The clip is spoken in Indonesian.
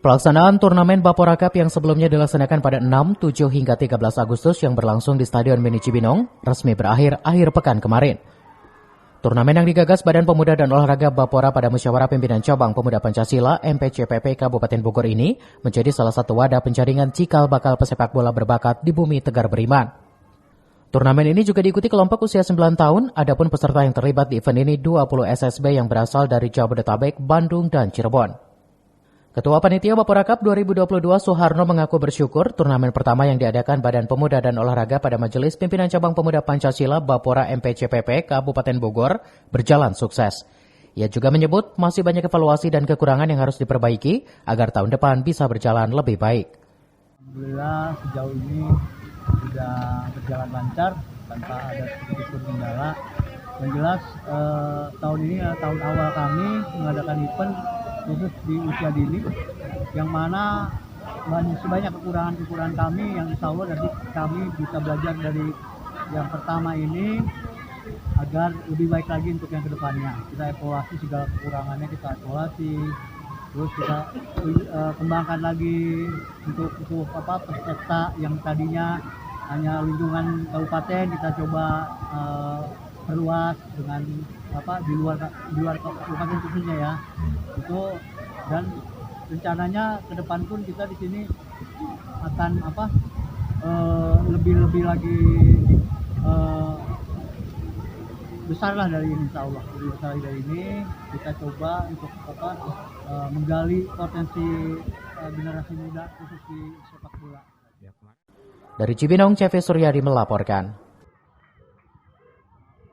Pelaksanaan turnamen Bapora Cup yang sebelumnya dilaksanakan pada 6, 7 hingga 13 Agustus yang berlangsung di Stadion Mini Cibinong resmi berakhir akhir pekan kemarin. Turnamen yang digagas Badan Pemuda dan Olahraga Bapora pada Musyawarah Pimpinan Cabang Pemuda Pancasila MPCPP Kabupaten Bogor ini menjadi salah satu wadah penjaringan cikal bakal pesepak bola berbakat di bumi Tegar Beriman. Turnamen ini juga diikuti kelompok usia 9 tahun, adapun peserta yang terlibat di event ini 20 SSB yang berasal dari Jabodetabek, Bandung, dan Cirebon. Ketua Panitia Bapora Cup 2022 Suharno mengaku bersyukur turnamen pertama yang diadakan Badan Pemuda dan Olahraga pada Majelis Pimpinan Cabang Pemuda Pancasila Bapora MPCPP Kabupaten Bogor berjalan sukses. Ia juga menyebut masih banyak evaluasi dan kekurangan yang harus diperbaiki agar tahun depan bisa berjalan lebih baik. Alhamdulillah sejauh ini sudah berjalan lancar tanpa ada sedikit kendala. Yang jelas tahun ini tahun awal kami mengadakan event khusus di usia dini, yang mana sebanyak kekurangan kami yang insya Allah nanti kami bisa belajar dari yang pertama ini agar lebih baik lagi untuk yang kedepannya. Kita evaluasi segala kekurangannya, kita evaluasi, terus kita kembangkan lagi untuk peserta yang tadinya hanya lingkungan kabupaten, kita coba perluas dengan di luar kabupaten khususnya ya itu, dan rencananya ke depan pun kita di sini akan lebih lagi besar lah dari ini, insya Allah lebih besar dari ini. Kita coba untuk menggali potensi generasi muda khusus di sepak bola. Dari Cibinong, CV Suryadi melaporkan.